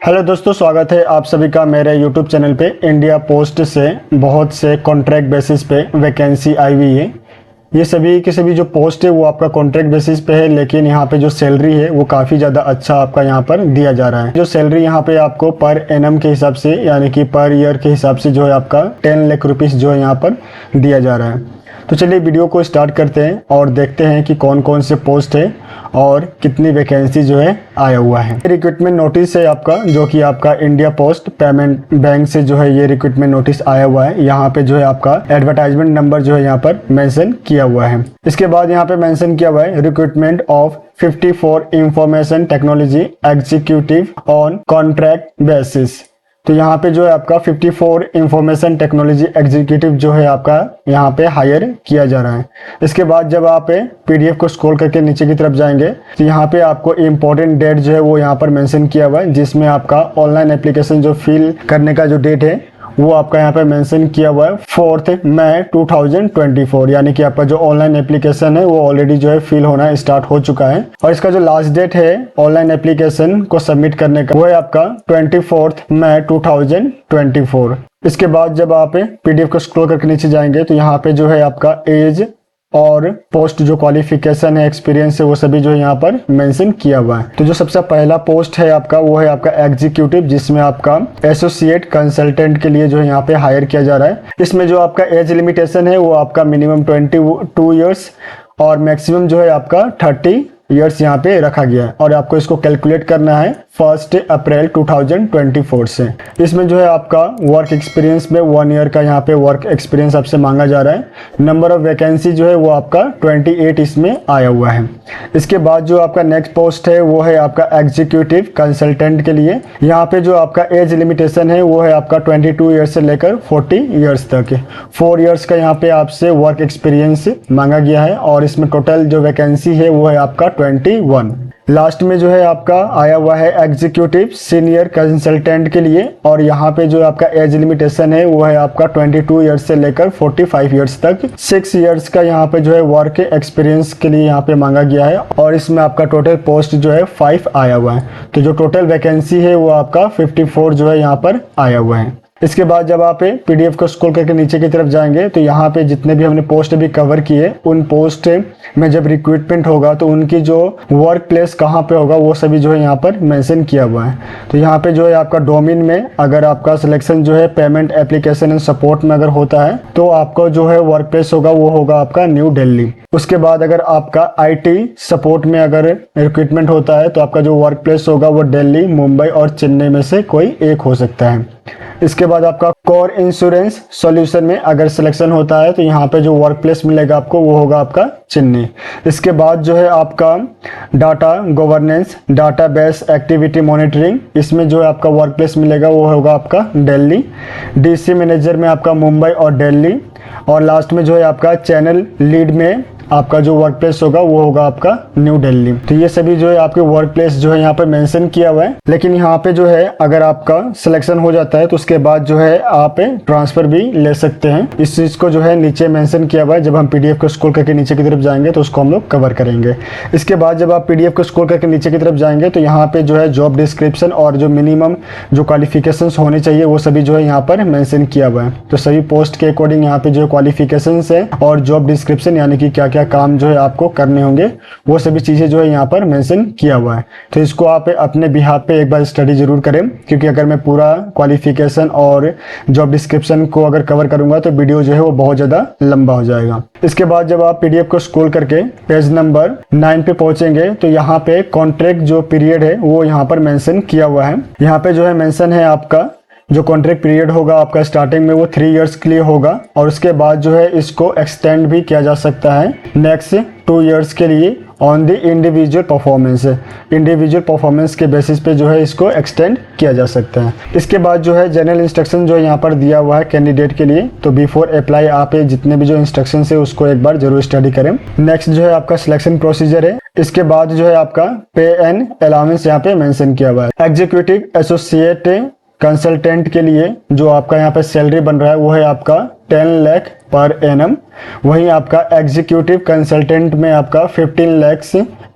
Hello दोस्तों, स्वागत है आप सभी का मेरे यूट्यूब चैनल पे। इंडिया पोस्ट से बहुत से कॉन्ट्रैक्ट बेसिस पे वैकेंसी आई हुई है। ये सभी के सभी जो पोस्ट है वो आपका कॉन्ट्रैक्ट बेसिस पे है, लेकिन यहाँ पे जो सैलरी है वो काफ़ी ज़्यादा अच्छा आपका यहाँ पर दिया जा रहा है। जो सैलरी यहाँ पे आपको पर एनम के हिसाब से यानी कि पर ईयर के हिसाब से जो है आपका 10 लाख रुपीज़ जो है यहाँ पर दिया जा रहा है। तो चलिए वीडियो को स्टार्ट करते हैं और देखते हैं कि कौन कौन से पोस्ट है और कितनी वैकेंसी जो है आया हुआ है। रिक्रूटमेंट नोटिस है आपका, जो कि आपका इंडिया पोस्ट पेमेंट बैंक से जो है ये रिक्रूटमेंट नोटिस आया हुआ है। यहाँ पे जो है आपका एडवर्टाइजमेंट नंबर जो है यहाँ पर मेंशन किया हुआ है। इसके बाद यहाँ पे मेंशन किया हुआ है recruitment of 54 information technology executive on contract basis. तो यहाँ पे जो है आपका 54 इंफॉर्मेशन टेक्नोलॉजी एग्जीक्यूटिव जो है आपका यहाँ पे हायर किया जा रहा है। इसके बाद जब आप पीडीएफ को स्क्रॉल करके नीचे की तरफ जाएंगे तो यहाँ पे आपको इम्पोर्टेंट डेट जो है वो यहाँ पर मेंशन किया हुआ है, जिसमें आपका ऑनलाइन एप्लीकेशन जो फिल करने का जो डेट है वो आपका यहाँ पे मेंशन किया हुआ है 4 मई 2024, यानी कि आपका जो ऑनलाइन एप्लीकेशन है वो ऑलरेडी जो है फिल होना स्टार्ट हो चुका है। और इसका जो लास्ट डेट है ऑनलाइन एप्लीकेशन को सबमिट करने का वो है आपका 24 मई 2024। इसके बाद जब आप पीडीएफ को स्क्रॉल करके नीचे जाएंगे तो यहाँ पे जो है आपका एज और पोस्ट जो क्वालिफिकेशन है, एक्सपीरियंस है, वो सभी जो है यहाँ पर मेंशन किया हुआ है। तो जो सबसे पहला पोस्ट है आपका वो है आपका एग्जीक्यूटिव, जिसमें आपका एसोसिएट कंसल्टेंट के लिए जो है यहाँ पे हायर किया जा रहा है। इसमें जो आपका एज लिमिटेशन है वो आपका मिनिमम 22 ईयर्स और मैक्सिमम जो है आपका 30 ईयर्स यहाँ पे रखा गया है। और आपको इसको कैलकुलेट करना है 1 अप्रैल 2024 से। इसमें जो है आपका वर्क एक्सपीरियंस में 1 ईयर का यहाँ पे वर्क एक्सपीरियंस आपसे मांगा जा रहा है। नंबर ऑफ वैकेंसी जो है वो आपका 28 इसमें आया हुआ है। इसके बाद जो आपका नेक्स्ट पोस्ट है वो है आपका एग्जीक्यूटिव कंसल्टेंट के लिए। यहाँ पे जो आपका एज लिमिटेशन है वो है आपका 22 ईयर्स से लेकर 40 ईयर्स तक। 4 ईयर्स का यहाँ पे आपसे वर्क एक्सपीरियंस मांगा गया है और इसमें टोटल जो वैकेंसी है वो है आपका 21। लास्ट में जो है आपका आया हुआ है एग्जीक्यूटिव सीनियर कंसल्टेंट के लिए, और यहाँ पे जो आपका एज लिमिटेशन है वो है आपका 22 ईयर्स से लेकर 45 ईयर्स तक। 6 ईयर्स का यहाँ पे जो है वर्क एक्सपीरियंस के लिए यहाँ पे मांगा गया है और इसमें आपका टोटल पोस्ट जो है 5 आया हुआ है। तो जो टोटल वैकेंसी है वो आपका 54 जो है यहाँ पर आया हुआ है। इसके बाद जब आप पीडीएफ को स्क्रॉल करके नीचे की तरफ जाएंगे तो यहाँ पे जितने भी हमने पोस्ट अभी कवर किए उन पोस्ट में जब रिक्रूटमेंट होगा तो उनकी जो वर्क प्लेस कहाँ पे होगा वो सभी जो है यहाँ पर मेंशन किया हुआ है। तो यहाँ पे जो है आपका डोमेन में अगर आपका सिलेक्शन जो है पेमेंट एप्लीकेशन एंड सपोर्ट में अगर होता है तो आपका जो है वर्क प्लेस होगा वो होगा आपका न्यू दिल्ली। उसके बाद अगर आपका आईटी सपोर्ट में अगर रिक्रूटमेंट होता है तो आपका जो वर्क प्लेस होगा वो दिल्ली, मुंबई और चेन्नई में से कोई एक हो सकता है। इसके बाद आपका कोर इंश्योरेंस सॉल्यूशन में अगर सिलेक्शन होता है तो यहाँ पे जो वर्क प्लेस मिलेगा आपको वो होगा आपका चेन्नई। इसके बाद जो है आपका data governance database activity monitoring, इसमें जो है आपका वर्क प्लेस मिलेगा वो होगा आपका दिल्ली। डीसी मैनेजर में आपका मुंबई और दिल्ली। और लास्ट में जो है आपका चैनल लीड में आपका जो वर्क प्लेस होगा वो होगा आपका न्यू दिल्ली। तो ये सभी जो है आपके वर्क प्लेस जो है यहाँ पे मेंशन किया हुआ है। लेकिन यहाँ पे जो है अगर आपका सिलेक्शन हो जाता है तो उसके बाद जो है आप ट्रांसफर भी ले सकते हैं। इस चीज को जो है नीचे मेंशन किया हुआ है। जब हम पीडीएफ को स्क्रॉल करके नीचे की तरफ जाएंगे तो उसको हम लोग कवर करेंगे। इसके बाद जब आप पीडीएफ को स्क्रॉल करके नीचे की तरफ जाएंगे तो यहाँ पे जो है जॉब डिस्क्रिप्शन और जो मिनिमम जो क्वालिफिकेशन होने चाहिए वो सभी जो है यहाँ पर मेंशन किया हुआ है। तो सभी पोस्ट के अकॉर्डिंग यहाँ पे जो क्वालिफिकेशन है और जॉब डिस्क्रिप्शन यानी कि क्या क्या काम जो है आपको करने होंगे वो सभी चीजें जो है यहाँ पर मेंशन किया हुआ है। तो इसको आप अपने बिहाफ पे एक बार स्टडी जरूर करें, क्योंकि अगर मैं पूरा क्वालिफिकेशन और जॉब डिस्क्रिप्शन को अगर कवर करूंगा तो वीडियो जो है वो बहुत ज्यादा लंबा हो जाएगा। इसके बाद जब आप पीडीएफ को स्क्रॉल करके पेज नंबर 9 पे पहुंचेंगे तो यहाँ पे कॉन्ट्रैक्ट जो पीरियड है वो यहाँ पर मेंशन किया हुआ है। यहाँ पे जो है मेंशन है आपका जो कॉन्ट्रैक्ट पीरियड होगा आपका स्टार्टिंग में वो 3 इयर्स के लिए होगा और उसके बाद जो है इसको एक्सटेंड भी किया जा सकता है नेक्स्ट 2 इयर्स के लिए on the individual performance. Individual performance के बेसिस पे जो है इसको एक्सटेंड किया जा सकता है। इसके बाद जो है जनरल इंस्ट्रक्शन जो यहाँ पर दिया हुआ है कैंडिडेट के लिए, तो बिफोर अप्लाई आप जितने भी जो इंस्ट्रक्शन है उसको एक बार जरूर स्टडी करें। नेक्स्ट जो है आपका सिलेक्शन प्रोसीजर है। इसके बाद जो है आपका पे एंड अलाउंस यहाँ पे मेंशन किया हुआ है। एग्जीक्यूटिव एसोसिएट कंसल्टेंट के लिए जो आपका यहाँ पे सैलरी बन रहा है वो है आपका 10 लाख पर एनम। वहीं आपका एग्जीक्यूटिव कंसल्टेंट में आपका 15 लाख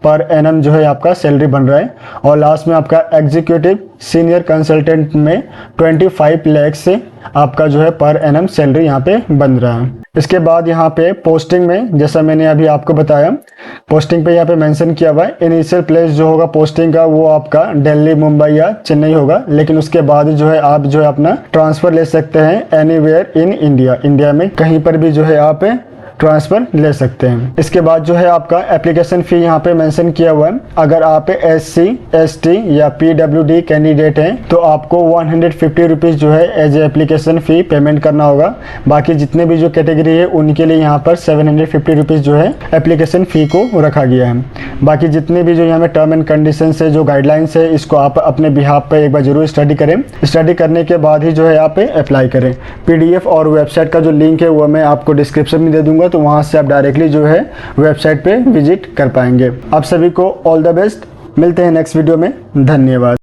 पर एनम जो है आपका सैलरी बन रहा है। और लास्ट में आपका एग्जीक्यूटिव सीनियर कंसल्टेंट में 25 लाख से आपका जो है पर एनम सैलरी यहाँ पे बन रहा है। इसके बाद यहाँ पे पोस्टिंग में, जैसा मैंने अभी आपको बताया, पोस्टिंग पे यहाँ पे मेंशन किया हुआ है इनिशियल प्लेस जो होगा पोस्टिंग का वो आपका दिल्ली, मुंबई या चेन्नई होगा। लेकिन उसके बाद जो है आप जो है अपना ट्रांसफर ले सकते हैं एनीवेयर इन इंडिया, इंडिया में कहीं पर भी जो है आप ट्रांसफर ले सकते हैं। इसके बाद जो है आपका एप्लीकेशन फ़ी यहाँ पे मेंशन किया हुआ है। अगर आप SC, ST या PWD कैंडिडेट हैं तो आपको 150 रुपीज़ जो है as a application fee payment करना होगा। बाकी जितने भी जो कैटेगरी है उनके लिए यहाँ पर 750 रुपीज़ जो है एप्लीकेशन फ़ी को रखा गया है। बाकी जितने भी जो यहाँ में टर्म एंड कंडीशन है, जो गाइडलाइंस है, इसको आप अपने बिहाफ पर एक बार जरूर स्टडी करें। स्टडी करने के बाद ही जो है आप अप्लाई करें। PDF और वेबसाइट का जो लिंक है वो मैं आपको डिस्क्रिप्शन में दे दूंगा, तो वहां से आप डायरेक्टली जो है वेबसाइट पे विजिट कर पाएंगे। आप सभी को ऑल द बेस्ट। मिलते हैं नेक्स्ट वीडियो में। धन्यवाद।